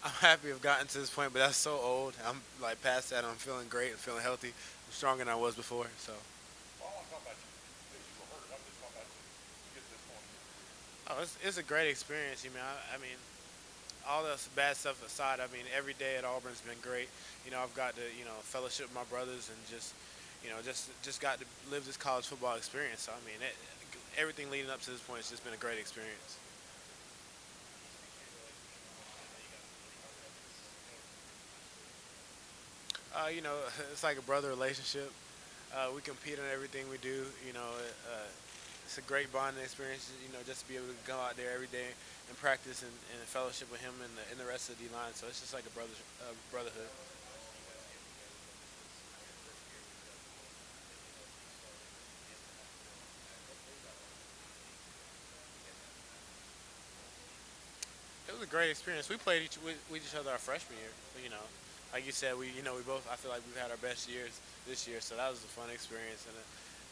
I'm happy I've gotten to this point, but that's so old. I'm like past that. I'm feeling great. I'm feeling healthy. I'm stronger than I was before. So, oh, it's a great experience. I mean, all the bad stuff aside, I mean, every day at Auburn's been great. I've got to, fellowship with my brothers and just got to live this college football experience. So, I mean, everything leading up to this point has just been a great experience. It's like a brother relationship. We compete on everything we do. It's a great bonding experience. Just to be able to go out there every day and practice and fellowship with him and the rest of the D line. So it's just like a brotherhood. It was a great experience. We played with each other our freshman year. Like you said, we both. I feel like we've had our best years this year. So that was a fun experience, and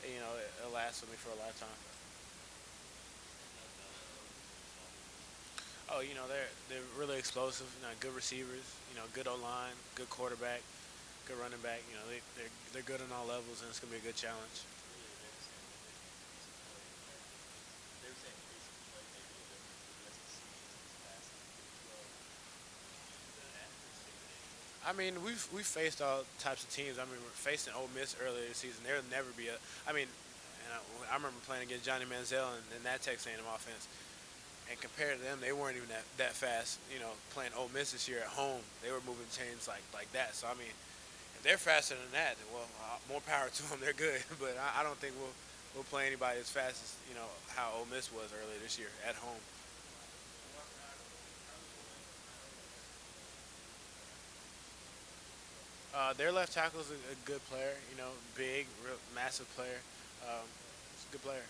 it'll last with me for a lifetime. Oh, they're really explosive. Good receivers. Good O line, good quarterback, good running back. They're good on all levels, and it's gonna be a good challenge. I mean, we've faced all types of teams. I mean, we're facing Ole Miss earlier this season. There'll never be a. I mean, I remember playing against Johnny Manziel and that Texas A&M offense. And compared to them, they weren't even that fast. Playing Ole Miss this year at home, they were moving chains like that. So I mean, if they're faster than that, then well, more power to them. They're good, but I don't think we'll play anybody as fast as how Ole Miss was earlier this year at home. Their left tackle is a good player. Big, real, massive player. He's a good player.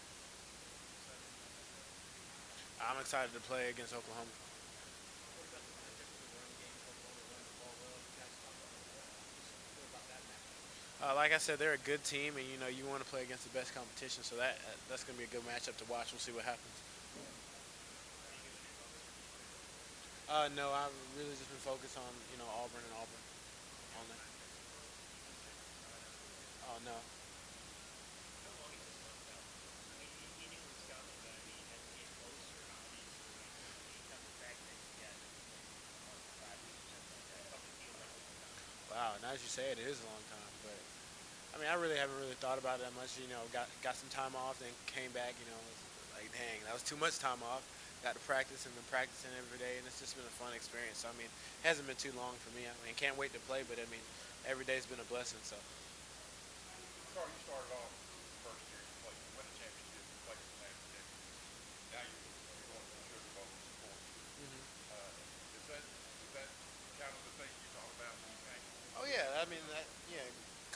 I'm excited to play against Oklahoma. Like I said, they're a good team, and you want to play against the best competition. So that's going to be a good matchup to watch. We'll see what happens. No, I've really just been focused on Auburn and Auburn only. Oh no. Wow. Now as you say it, it is a long time. But I mean, I really haven't really thought about it that much. Got some time off, then came back. Like dang, that was too much time off. Got to practice and been practicing every day, and it's just been a fun experience. So I mean, it hasn't been too long for me. I mean, can't wait to play, but I mean, every day's been a blessing. So. Hmm. Oh yeah, I mean that. Yeah,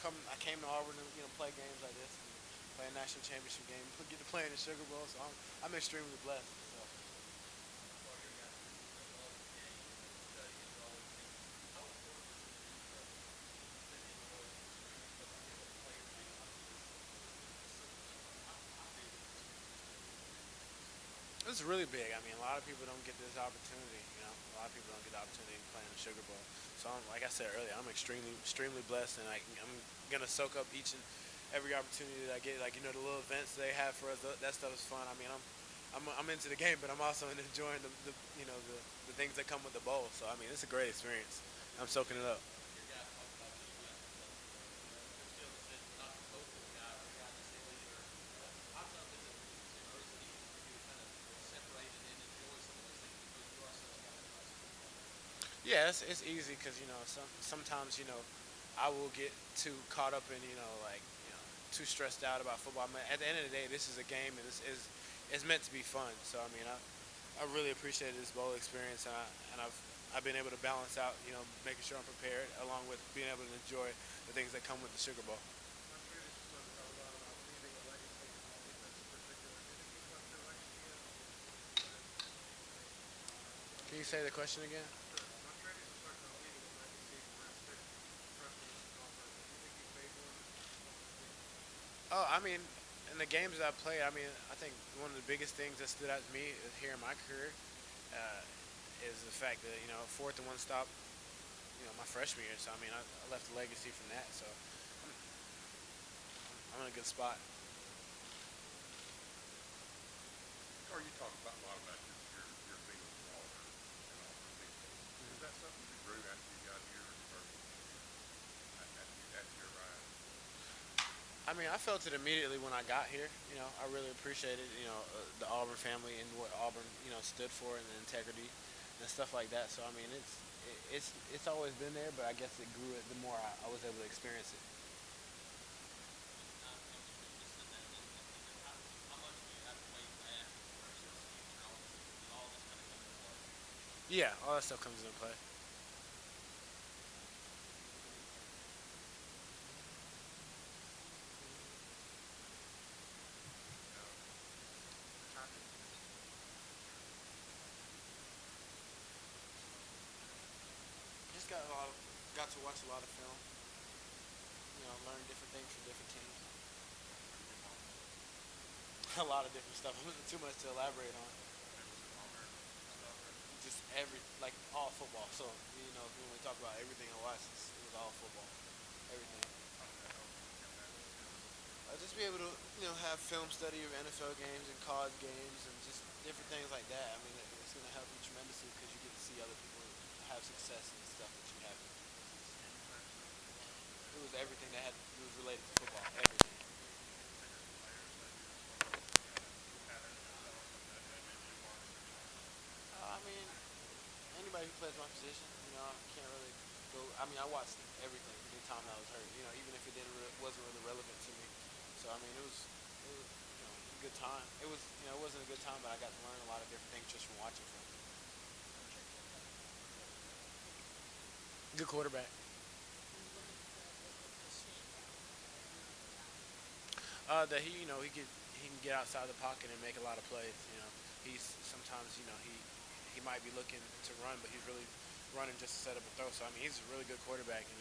I came to Auburn to play games like this, and play a national championship game, get to play in the Sugar Bowl. So I'm extremely blessed. So. This is really big. I mean, a lot of people don't get this opportunity. A lot of people don't get the opportunity to play in the Sugar Bowl. So, like I said earlier, I'm extremely blessed, and I'm gonna soak up each and every opportunity that I get. Like the little events they have for us. That stuff is fun. I mean, I'm into the game, but I'm also enjoying the things that come with the bowl. So, I mean, it's a great experience. I'm soaking it up. Yeah, it's easy because sometimes I will get too caught up in like too stressed out about football. I mean, at the end of the day, this is a game and it's meant to be fun. So I mean, I really appreciated this bowl experience and I've been able to balance out making sure I'm prepared along with being able to enjoy the things that come with the Sugar Bowl. Can you say the question again? Oh, I mean, in the games that I played, I mean, I think one of the biggest things that stood out to me is here in my career uh, is the fact that fourth and one stop, my freshman year. So I mean, I left a legacy from that. So I'm in a good spot. Or you talk about a lot about your feelings of Auburn and Auburn people. Is that something that grew after you got here, or after you arrived? I mean, I felt it immediately when I got here. I really appreciated, the Auburn family and what Auburn, stood for and the integrity and stuff like that. So I mean, it's always been there, but I guess it grew the more I was able to experience it. Yeah, all that stuff comes into play. Um, how did Just got to watch a lot of film. Learn different things from different teams. what did your mom do? A lot of different stuff. Too much to elaborate on. I mean, was it Auburn stuff or? Just like all football. So when we talk about everything I watched, it was all football, everything. How did that help you become that scout? Just be able to have film study of NFL games and college games and just different things like that. I mean, it's going to help you tremendously because you get to see other people have success and stuff that you haven't. Scheme practices as well. It was everything that was related to football. Everything. Bigger players that year as well. You had a pattern to develop and maybe you weren't in your own. I mean, anybody who plays my position, I can't really go. I mean, I watched everything anytime I was hurt. Even if it wasn't really relevant to me. So I mean, it was a good time. It wasn't a good time, but I got to learn a lot of different things just from watching film. Good quarterback. That he can get outside the pocket and make a lot of plays. He's sometimes he might be looking to run, but he's really running just to set up a throw. So I mean, he's a really good quarterback, and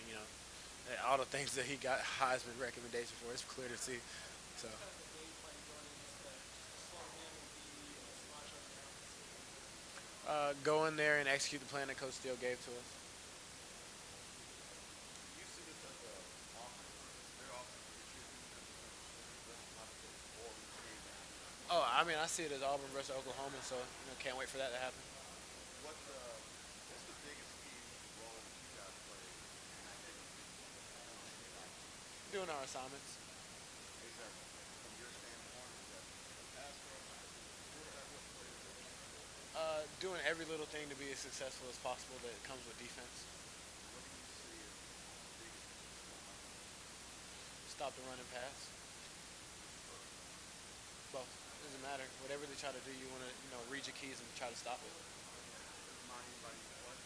all the things that he got Heisman recommendation for, it's clear to see. So go in there and execute the plan that Coach Steele gave to us. Do you see this as a offensive, their offensive issue as opposed to Auburn's game now? Oh, I mean, I see it as Auburn versus Oklahoma, so can't wait for that to happen. What's the biggest key role that you guys played in that game on a day like that? Doing our assignments. Is that from your standpoint? Is that the pass rush, the quarterback? What is it? Doing every little thing to be as successful as possible that comes with defense. What do you see as the biggest thing to stop Stop the run and pass. first? Both. Doesn't matter. Whatever they try to do, you want to read your keys and try to stop it. Does it remind anybody you play?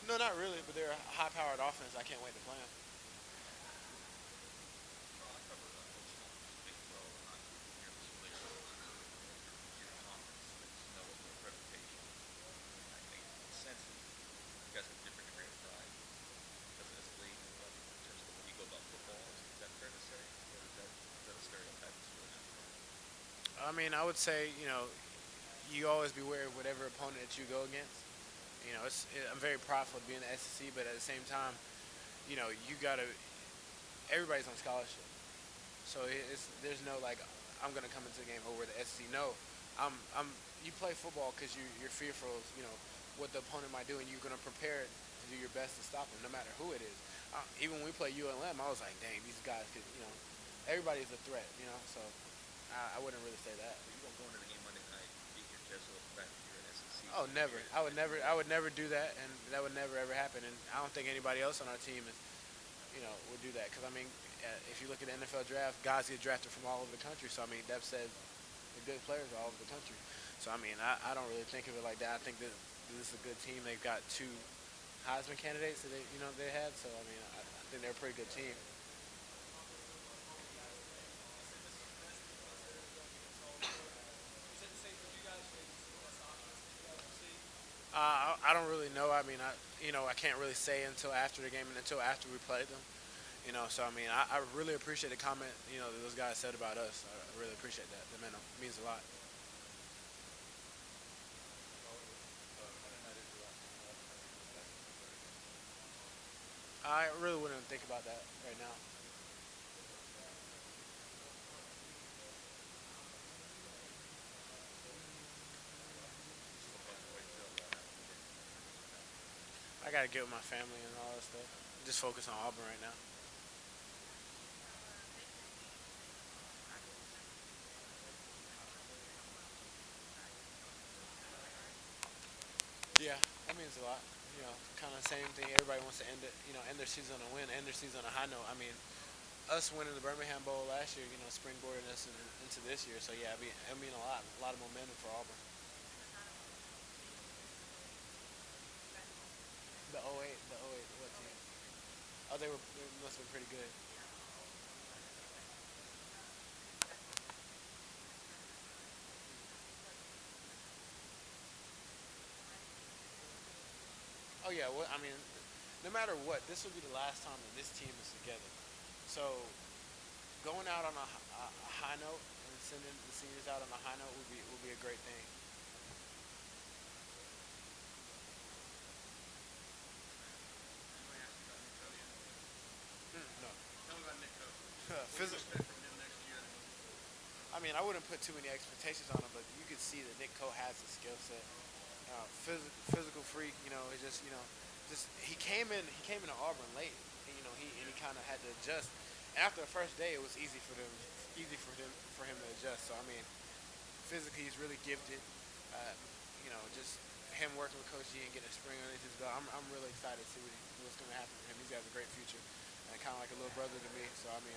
No, not really, but they're a high-powered offense. I can't wait to play them. Carl, I cover Oklahoma Big 12, and I'm nearly familiar with your conference, but just know of the reputation. I think the sense is you guys have a different degree of pride because of this league, but in terms of the way you go about football, is that fair to say, or is that a stereotype that's really not true? I mean, I would say you always beware of whatever opponent that you go against. I'm very prideful of being the SEC, but at the same time, you gotta. Everybody's on scholarship, so there's no like I'm gonna come into the game over the SEC. No, I'm. You play football because you're fearful of what the opponent might do, and you're gonna prepare to do your best to stop them, no matter who it is. Even when we play ULM, I was like, dang, these guys could. Everybody's a threat. So I wouldn't really say that. But you don't go into the game Monday night beating your chest over the fact that you're an SEC Oh, team. never. I would never. I would never do that, and that would never ever happen. And I don't think anybody else on our team would do that. Because I mean, if you look at the NFL draft, guys get drafted from all over the country. So I mean, Deb said the good players are all over the country. So I mean, I don't really think of it like that. I think that this is a good team. They've got two Heisman candidates that they had. So I mean, I think they're a pretty good team. I don't really know. I mean, I can't really say until after the game and until after we played them. So I mean, I really appreciate the comment, that those guys said about us. I really appreciate that. That means a lot. I really wouldn't think about that right now. Still have to wait till after the game. I gotta get with my family and all that stuff. Just focus on Auburn right now. Yeah, that means a lot. Kind of same thing. Everybody wants to end it. End their season on a win, end their season on a high note. I mean, us winning the Birmingham Bowl last year, springboarded us into this year. So yeah, I mean a lot of momentum for Auburn. The '08, what team? Oh, they must have been pretty good. Oh yeah, well, I mean, no matter what, this will be the last time that this team is together. So going out on a high note and sending the seniors out on a high note would be a great thing. Anybody ask you about Nick Cody yet? No. Tell me about Nick Cody. What do you Phys- expect from him next year? I mean, I wouldn't put too many expectations on him, but you could see that Nick Cole has the skill set. Physical freak. Just he came into Auburn late, and he kind of had to adjust. And after the first day, it was easy for him to adjust. So I mean, physically he's really gifted. Just him working with Coach G and getting a spring underneath his belt. I'm really excited to see what's going to happen for him. He's got a great future, and kind of like a little brother to me. So I mean,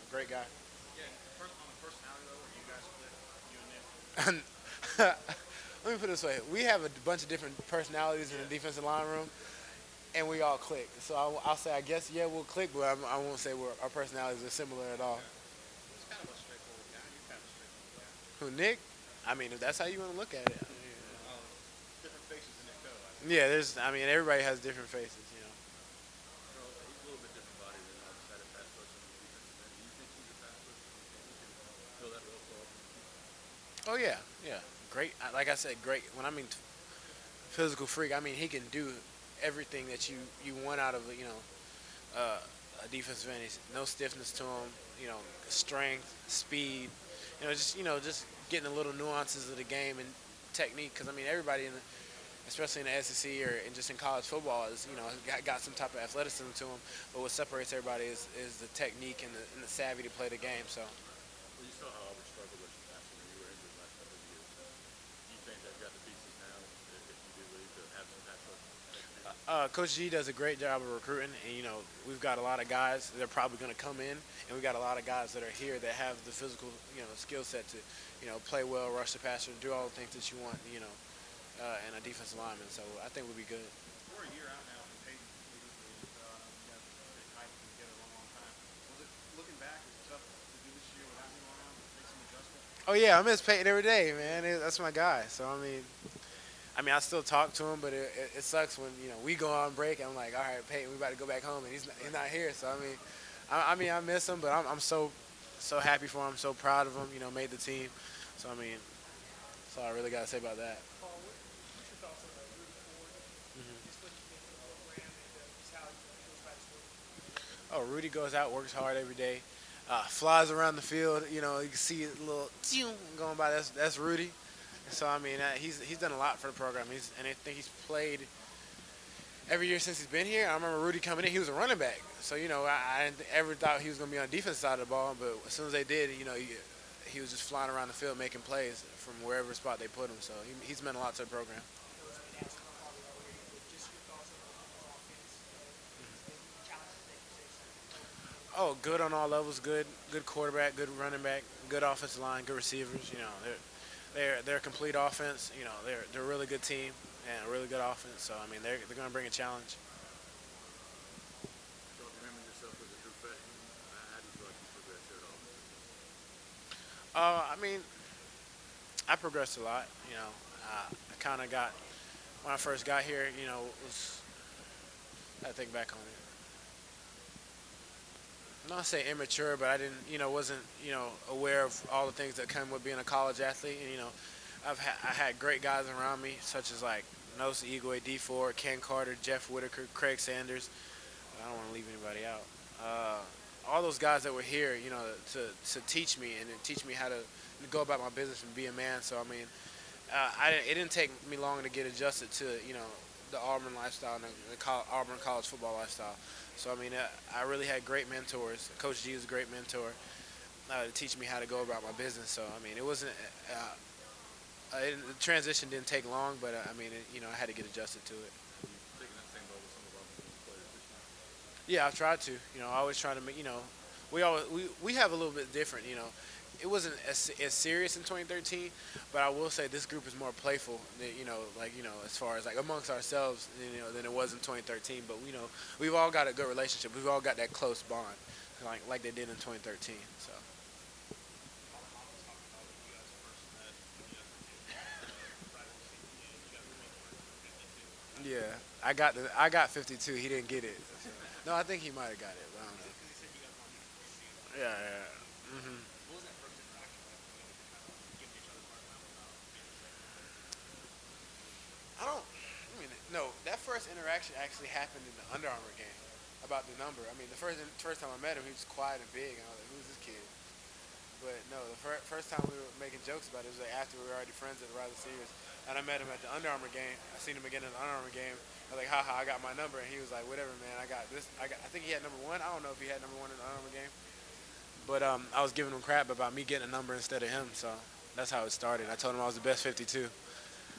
great guy. Yeah, on the personality level, you guys split, you and Nick. Let me put it this way: we have a bunch of different personalities in the defensive line room, and we all click. So I'll say, I guess, yeah, we'll click, but I won't say our personalities are similar at all. He's kind of a straightforward guy. You're kind of a straightforward guy. Who, Nick? I mean, if that's how you want to look at it. Oh, different faces in Nick Cody. Yeah, I mean, everybody has different faces. Well, he's a little bit different body than I just had a pass rush on the defensive end. Do you think he's a pass rusher? Do you think he can fill that role for Auburn? Oh yeah, yeah, great. Like I said, great. When I mean physical freak, I mean he can do everything that you want out of uh, a defensive end. He's no stiffness to him. Strength, speed. Just getting the little nuances of the game and technique. Because I mean, everybody especially in the SEC or just in college football, is got some type of athleticism to them. But what separates everybody is the technique and the savvy to play the game. So. Well, you saw how Auburn struggled with you last year when you were injured the last couple of years. Do you think they've got the pieces now, if you do leave, to have some pass rush next year? Coach G does a great job of recruiting, and we've got a lot of guys that are probably going to come in, and we got a lot of guys that are here that have the physical, skill set to, play well, rush the passer, do all the things that you want, in a defensive lineman. So I think we'll be good. We're a year out now from Peyton leaving for the NFL. I know you guys have been tight together a long, long time. Was it, looking back, is it tough to do this year without him around, make some adjustments? Oh yeah, I miss Peyton every day, man. That's my guy. So I mean, I still talk to him, but it sucks when we go on break. And I'm like, all right, Peyton, we about to go back home, and he's not here. So I miss him, but I'm so happy for him, so proud of him. Made the team. So I mean, that's all I really got to say about that. Paul, what's your thoughts on Rudy Ford? Just what you think of the program and just how he goes about his work? Oh, Rudy goes out, works hard every day, flies around the field. You can see a little going by. That's Rudy. So I mean, he's done a lot for the program. And I think he's played every year since he's been here. I remember Rudy coming in; he was a running back. So I didn't ever thought he was going to be on the defensive side of the ball. But as soon as they did, he was just flying around the field making plays from wherever spot they put him. So he's meant a lot to the program. I know it's been asked about Harvey already, but just your thoughts on his offense, his challenges that you face. Oh, good on all levels. Good quarterback, good running back, good offensive line, good receivers. They're a complete offense. They're a really good team and a really good offense. So I mean, they're going to bring a challenge. Don't remember yourself as a true freshman. How do you feel like you progressed here at Auburn? I mean, I progressed a lot. I kind of got when I first got here. Was I think back on it. I'm not say immature, but I didn't, wasn't, aware of all the things that come with being a college athlete. And I had great guys around me, such as like Nosa Igwe, D4, Ken Carter, Jeff Whitaker, Craig Sanders, I don't want to leave anybody out. All those guys that were here, to teach me and teach me how to go about my business and be a man. So I mean, it didn't take me long to get adjusted to the Auburn lifestyle and the Auburn college football lifestyle. So I mean, I really had great mentors. Coach G was a great mentor to teach me how to go about my business. So I mean, it wasn't the transition didn't take long, but I mean, I had to get adjusted to it. Taking that same role with some of our business players this year. Yeah, I've tried to. I always try to make. We have a little bit different. It wasn't as serious in 2013, but I will say this group is more playful. As far as like amongst ourselves, than it was in 2013. But we've all got a good relationship. We've all got that close bond, like they did in 2013. So. Yeah, I got 52. He didn't get it. So. No, I think he might have got it, but I don't know. Yeah, yeah. I don't. I mean, no. That first interaction actually happened in the Under Armour game about the number. I mean, the first time I met him, he was quiet and big, and I was like, "Who's this kid?" But no, the first time we were making jokes about it was like after we were already friends at the Riley Seniors, and I met him at the Under Armour game. I seen him again in the Under Armour game. I was like, "Haha, I got my number," and he was like, "Whatever, man. I got this. I think he had number one. I don't know if he had number one in the Under Armour game, but I was giving him crap about me getting a number instead of him. So that's how it started. I told him I was the best 52,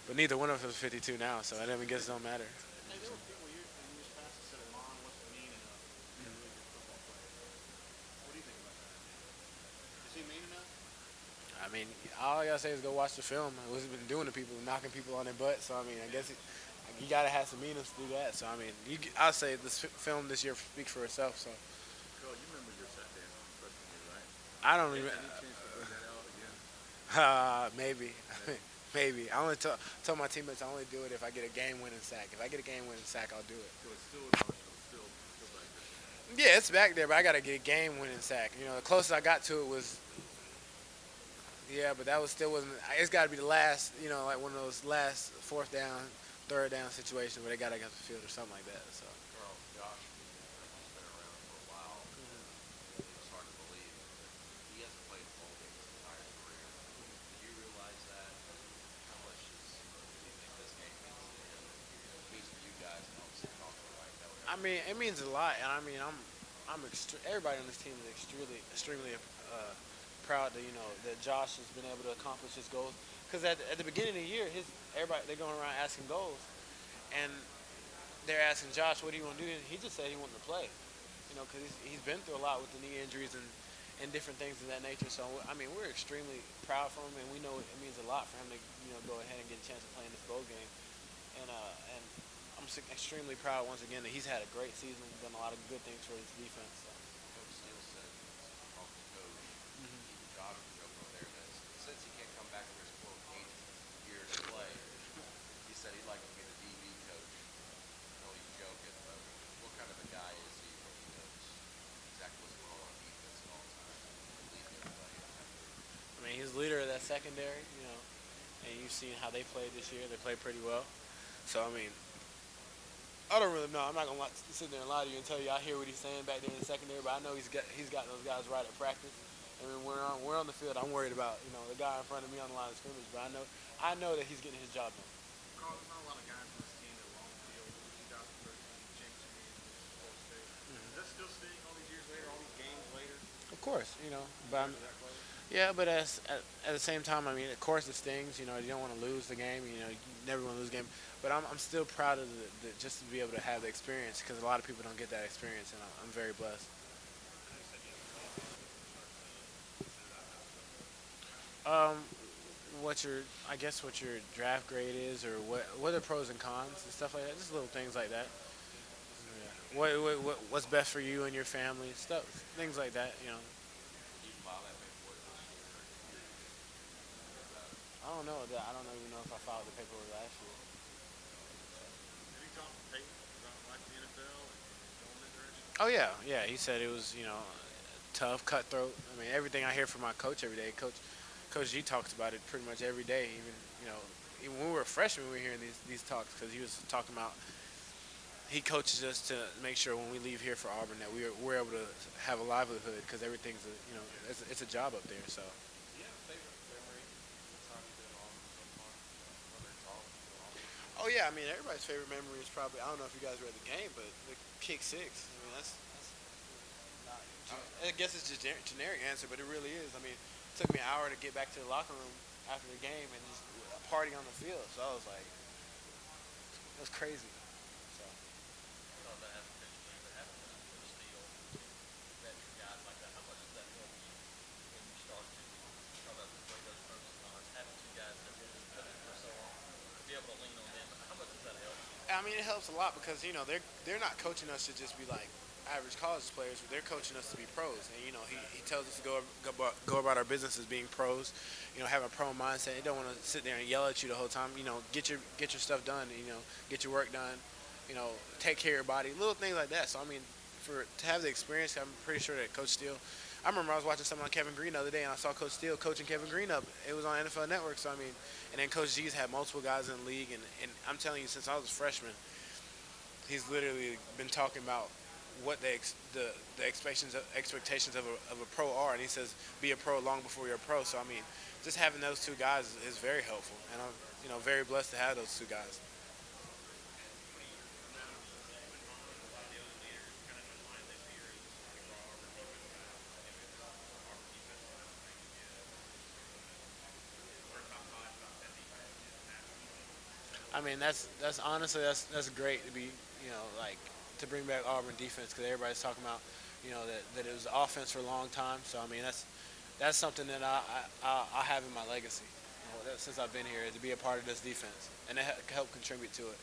but neither one of us is 52 now, so that even guess it don't matter. Hey, there were people in years past that said Amon wasn't mean enough to be a really good football player. What do you think about that? Is he mean enough? I mean, all I gotta say is go watch the film. What he's been doing to people, knocking people on their butt. So I mean, I guess you gotta have some meanness to do that. So I mean, I'll say this film this year speaks for itself. So Carl, you remember your set dance from freshman year, right? I don't even. Any chance to bring that out again? Maybe, maybe. I only told my teammates I only do it if I get a game-winning sack. If I get a game-winning sack, I'll do it. So it's still in Marshall, still back there. Yeah, it's back there, but I gotta get a game-winning sack. The closest I got to it was. Yeah, but that was still wasn't. It's got to be the last, like one of those last fourth down, third down situations where they got to get the field or something like that. So. Carl, Josh, he's been around for a while. It's hard to believe, but he hasn't played a bowl game his entire career. Do you realize that? How much do you think this game means for you guys and obviously talking right now? I mean, it means a lot, and I mean, everybody on this team is extremely proud that that Josh has been able to accomplish his goals. Because at the beginning of the year, they're going around asking goals, and they're asking Josh, "What do you want to do?" And he just said he wanted to play. Because he's been through a lot with the knee injuries and different things of that nature. So I mean, we're extremely proud for him, and we know it means a lot for him to go ahead and get a chance to play in this bowl game. And I'm extremely proud once again that he's had a great season, done a lot of good things for his defense. So. Coach Steele said, talking to Coach, even Josh was joking over there that since he can't come back for his quote eighth year to play, he said he'd like to be the DB coach. I know he's joking, but what kind of a guy is he when he knows exactly what's going on defense at all times, leading everybody on that? I mean, he's the leader of that secondary, and you've seen how they played this year. They played pretty well. So I mean, I don't really know. I'm not gonna sit there and lie to you and tell you I hear what he's saying back there in the secondary, but I know he's got those guys right at practice. And when we're on the field, I'm worried about the guy in front of me on the line of scrimmage. But I know that he's getting his job done. Carl, there's not a lot of guys on this team that were on the field in the 2013 championship game versus Florida State. Is that still sting all these years later, all these games later? Of course, but yeah, but at the same time, I mean, of course it stings. You don't want to lose the game. You never want to lose the game. But I'm still proud of just to be able to have the experience because a lot of people don't get that experience, and I'm very blessed. Um, I guess what your draft grade is, or what are pros and cons and stuff like that. Just little things like that. Yeah. What's best for you and your family, stuff, things like that. Did you file that paperwork this year, or did you hear about it? I don't know that. I don't even know if I filed the paperwork last year. Did he talk to Peyton about like the NFL and going that direction? Oh yeah, yeah. He said it was tough, cutthroat. I mean everything I hear from my coach every day. Coach G talks about it pretty much every day. Even when we were freshmen, we were hearing these talks because he was talking about he coaches us to make sure when we leave here for Auburn that we're able to have a livelihood because everything's it's a job up there. So. Do you have a favorite memory from the time you've been in Auburn so far? Whether it's Auburn or Auburn? Oh yeah, I mean everybody's favorite memory is probably I don't know if you guys read the game, but the kick six. I mean that's not. I guess it's just generic answer, but it really is. I mean, it took me an hour to get back to the locker room after the game and just partying on the field. So I was like, it was crazy. So. I thought that having Coach Steve, but having Coach Steele, veteran guys like that, how much does that help you when you start to talk about the way those pros and cons, having two guys that have been doing it for so long, to be able to lean on them, how much does that help? I mean, it helps a lot because they're not coaching us to just be like average college players, but they're coaching us to be pros. And he tells us to go about our business as being pros. Have a pro mindset. They don't want to sit there and yell at you the whole time. Get your stuff done. Get your work done. Take care of your body. Little things like that. So I mean, to have the experience, I'm pretty sure that Coach Steele. I remember I was watching something on Kevin Green the other day, and I saw Coach Steele coaching Kevin Green up. It was on NFL Network. So I mean, and then Coach G's had multiple guys in the league, and I'm telling you, since I was a freshman, he's literally been talking about what the expectations of a pro are, and he says be a pro long before you're a pro. So I mean, just having those two guys is very helpful, and I'm very blessed to have those two guys. I mean, that's honestly that's great to be like to bring back Auburn defense because everybody's talking about that it was offense for a long time. So I mean that's something that I have in my legacy since I've been here to be a part of this defense and to help contribute to it.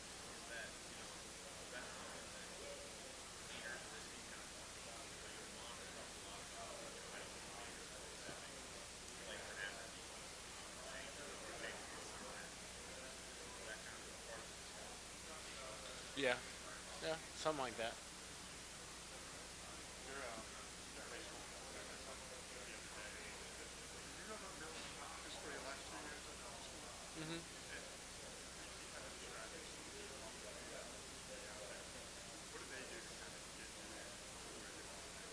Yeah, yeah, something like that. Your high school commitment the other day. Did you go to Milton just for your last 2 years at Lawson? hmm And you kind of described it some of your longer years to be out there. What did they do to kind of get you to where you are now?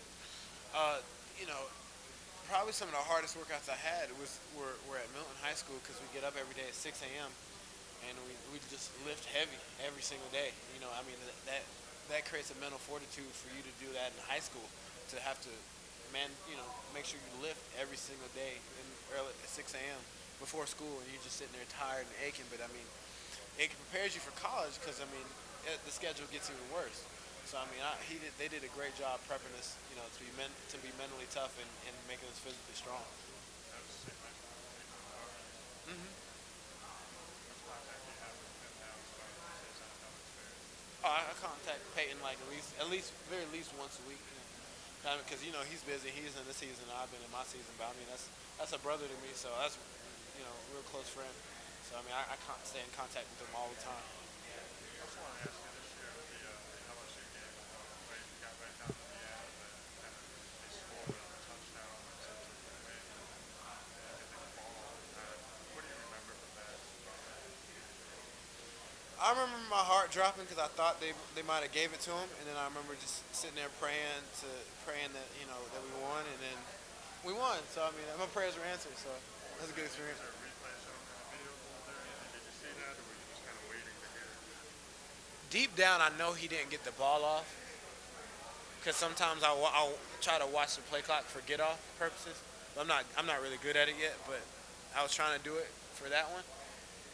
Uh, you know, Probably some of the hardest workouts I had were at Milton High School because we get up every day at 6 a.m. and we just lift heavy every single day. I mean that creates a mental fortitude for you to do that in high school to have to make sure you lift every single day in early at 6 a.m. before school and you're just sitting there tired and aching. But I mean, it prepares you for college because I mean the schedule gets even worse. So I mean, they did a great job prepping us, to be mentally tough and making us physically strong. That was the same high school you played for Auburn. hmm How much contact do you have with him now as far as his NFL experience? I contact Peyton like very least once a week, because he's busy. He's in the season, I've been in my season. But I mean that's a brother to me, so that's a real close friend. So I mean I can't stay in contact with him all the time. I also want to ask you this year with the LSU game, when you got back down to the end and kind of they scored a touchdown to win and they get the ball all the time. What do you remember from that moment? I remember my heart dropping because I thought they might have gave it to him, and then I remember just sitting there praying that that we won, and then we won. So I mean, my prayers were answered. So that's a good Was experience. there a replay shown on the video board there? Did you see that or were you just kind of waiting to hear? Deep down, I know he didn't get the ball off because sometimes I'll try to watch the play clock for get off purposes. I'm not really good at it yet, but I was trying to do it for that one,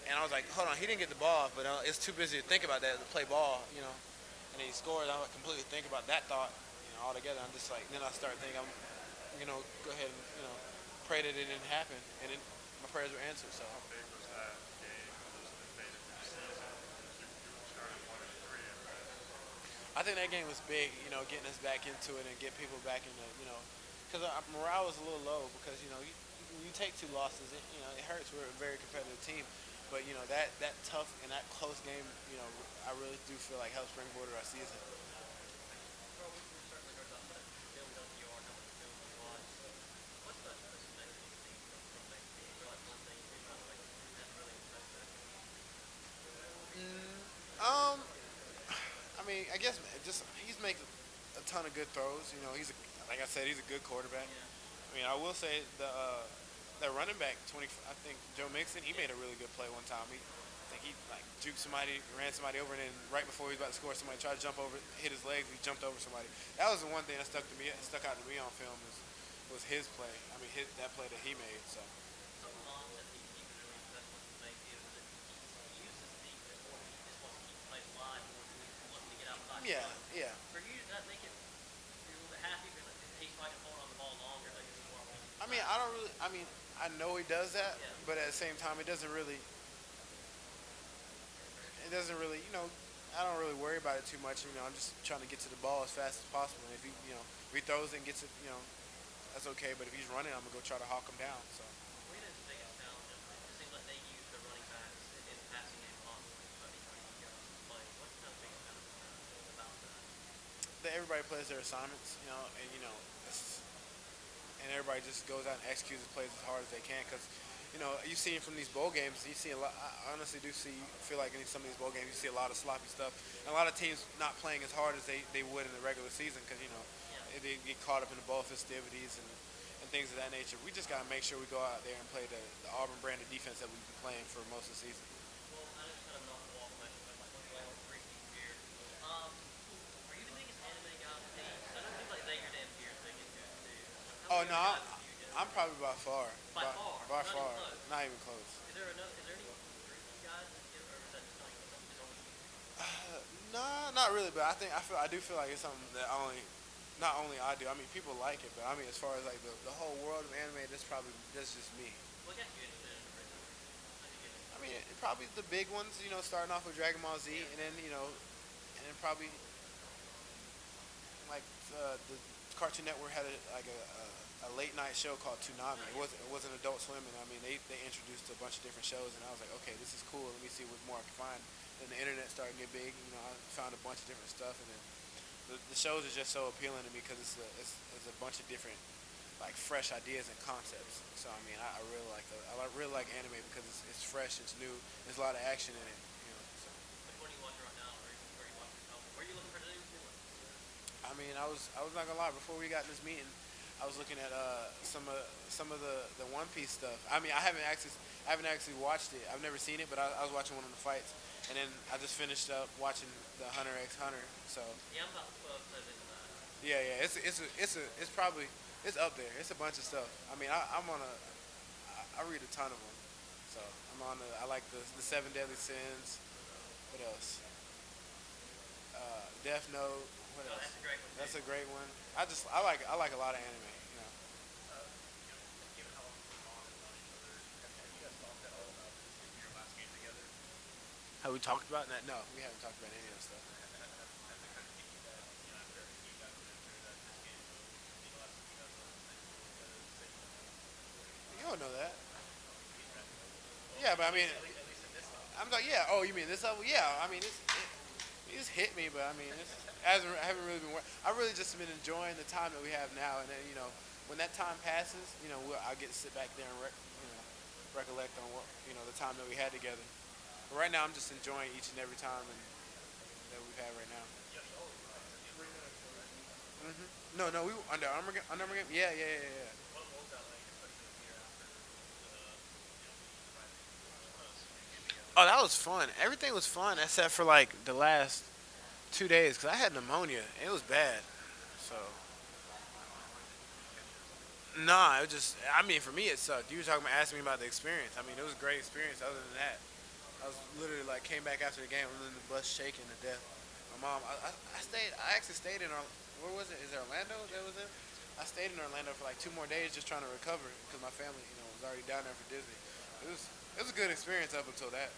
and I was like, hold on, he didn't get the ball, but it's too busy to think about that to play ball. And he scores. I would completely think about that thought, altogether. I'm just like, then I start thinking, go ahead and pray that it didn't happen, and then my prayers were answered. So. How big was that game? Just that made it through the season because you started 1-3 and then I think that game was big, getting us back into it and get people back in because morale was a little low because you take two losses, it hurts. We're a very competitive team, but that tough and that close game, I really do feel like helps springboard our season. Well, we've certainly heard about that build up you are, how much film you watch. What's the most amazing thing from that game? Like one thing you think about like that really impressed us. Mm, um, I mean, I guess just he's making a ton of good throws. You know, like I said, he's a good quarterback. Yeah. I mean, I will say that running back 20. I think Joe Mixon. He made a really good play one time. I think he like juked somebody, ran somebody over, and then right before he was about to score, somebody tried to jump over, hit his legs. He jumped over somebody. That was the one thing that stuck out to me on film was his play. I mean, that play that he made. So. Something Lon said he was really impressed with the main deal is that he uses defense more. He just wants to keep plays alive more than he wants to get outside Yeah, shots. yeah. For you, does that make it you're a little bit happy because he's probably going to hold on the ball longer, like it's more offensive I mean, side? I don't really. I mean, I know he does that, Yeah. but at the same time, it doesn't really. It doesn't really. I don't really worry about it too much. I'm just trying to get to the ball as fast as possible. And if he throws it and gets it, that's okay. But if he's running, I'm gonna go try to hawk him down. So. Where is the biggest challenge? It just seems like they use their running backs in the passing game a lot more than any play. What's kind of the biggest challenge about that? That everybody plays their assignments, and it's, and everybody just goes out and executes the plays as hard as they can. Because, you see it from these bowl games. You see a lot. I honestly do feel like in some of these bowl games, you see a lot of sloppy stuff, and a lot of teams not playing as hard as they would in the regular season. Because Yeah. they get caught up in the bowl festivities and things of that nature. We just gotta make sure we go out there and play the Auburn brand of defense that we've been playing for most of the season. Well, I know it's kind of an off-the-wall question, but like looking at three teams here, are you the biggest anime guy on the team? 'Cause I know people like Xavier Dampier is big into it too. How Oh many no, other guys do you do? I'm probably by far. By far, By not even far, close. not even close. Is there any three key guys that you or is that just like is only you? Nah, not really. But I do feel like it's something that not only I do. I mean, people like it, but I mean, as far as like the whole world of anime, that's just me. What got you interested in it originally? How'd you get into I mean, probably the big ones. Starting off with Dragon Ball Z, and then probably like the Cartoon Network had a late night show called Toonami. It wasn't Adult Swim, and I mean they introduced a bunch of different shows, and I was like, okay, this is cool. Let me see what more I can find. Then the internet started to get big. I found a bunch of different stuff, and then the shows are just so appealing to me because it's a bunch of different like fresh ideas and concepts. So I mean, I really like really like anime because it's fresh, it's new, there's a lot of action in it. So. Which one are you watching right now? Or are you watching? Where are you looking for the new one? I mean, I was not gonna lie. Before we got in this meeting, I was looking at some of the One Piece stuff. I mean, I haven't actually watched it. I've never seen it, but I was watching one of the fights, and then I just finished up watching the Hunter x Hunter. So Yeah, I'm about 12 episodes into that. yeah, it's probably it's up there. It's a bunch of stuff. I mean, I read a ton of them. So I like the Seven Deadly Sins. What else? Death Note. What Oh, else? that's a great one. That's Too. a great one. I like a lot of anime. Given how long you've known each other, have you guys talked at all about this being your last game together? Have we talked about that? No, we haven't talked about any of that stuff. Has it kind of hit you that, after everything you guys have been through, that this game will be the last time you guys will spend together at the same time? You don't know that. Well, Yeah, but I mean, at least in this level. I'm like, yeah. Oh, you mean this level? Yeah. I mean, it just hit me, but I mean, I haven't really been. I really just been enjoying the time that we have now, and then when that time passes, I get to sit back there and recollect on what the time that we had together. But right now, I'm just enjoying each and every time that we've had right now. No, we Under Armour game. Under Armour game. Yeah. What was that like, especially the year after the rising? Oh, that was fun. Everything was fun except for like the last 2 days because I had pneumonia. It was bad. So nah, it was just. I mean, for me, it sucked. You were asking me about the experience. I mean, it was a great experience. Other than that, I was literally like came back after the game. I was in the bus shaking to death. My mom. I stayed. I actually stayed in. Where was it? Is it Orlando? That was it. I stayed in Orlando for like 2 more days just trying to recover because my family, was already down there for Disney. It was a good experience up until that.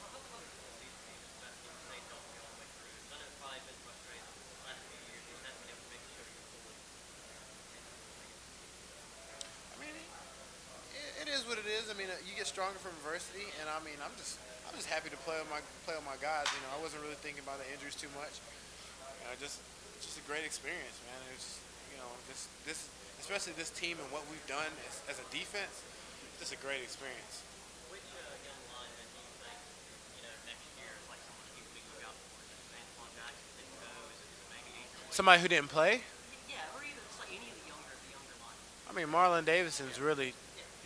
How close is the season being as best team stayed healthy all the way through? 'Cause I know it's probably been frustrating the last few years. You just haven't been able to make sure you're fully I mean, it is what it is. I mean, you get stronger from adversity, and I mean, I'm just happy to play with my guys. I wasn't really thinking about the injuries too much. Just a great experience, man. It was just this, especially this team and what we've done as a defense. Just a great experience. which young lineman do you think, next year is like someone you would look out for? Is it Antoine Jackson Somebody who didn't play. Yeah, or even just like any of the younger line. I mean, Marlon Davidson's really,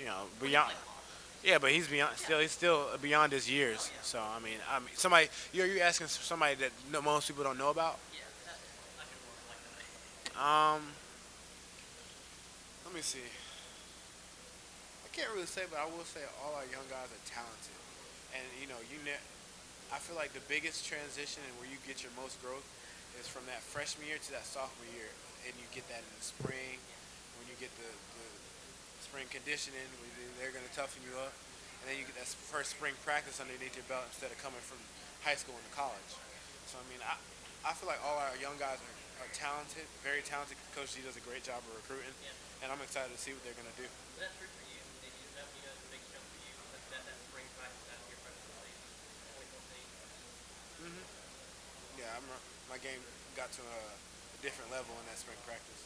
Yeah, but he beyond. played a lot. Yeah, but he's beyond. He's still beyond his years. Oh yeah, So I mean, somebody. You asking somebody that most people don't know about? yeah. I could work like that. Um, Let me see. I can't really say, but I will say all our young guys are talented, and I feel like the biggest transition and where you get your most growth is from that freshman year to that sophomore year, and you get that in the spring when you get the spring conditioning. They're going to toughen you up, and then you get that first spring practice underneath your belt instead of coming from high school into college. So I mean, I feel like all our young guys are talented, very talented. Coach G does a great job of recruiting, Yeah. and I'm excited to see what they're going to do. Is that true for you? Is that the big jump for you? That spring practice out of your freshman season, 2014. Hmm. Yeah, my game got to a different level in that spring practice.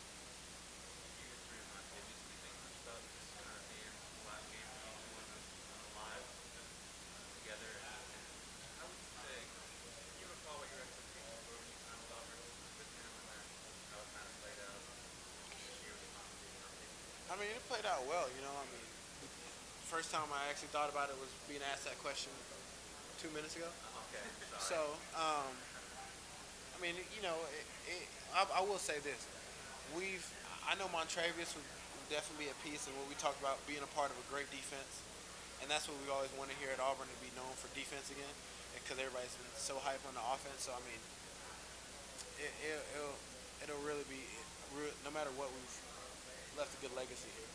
Year three of my activities, what do you think much about this being the last game for you two on the live together? And how would you say, can you recall what your expectations were when you signed with Auburn with him, and then how it kind of played out this year with the conversation update? I mean, it played out well. I mean, the first time I actually thought about it was being asked that question 2 minutes ago. Okay, So, sorry. I mean, I will say this: I know Montravius would definitely be a piece, and what we talked about being a part of a great defense, and that's what we always want to hear at Auburn, to be known for defense again, because everybody's been so hyped on the offense. So I mean, it'll really be, no matter what, we've left a good legacy here.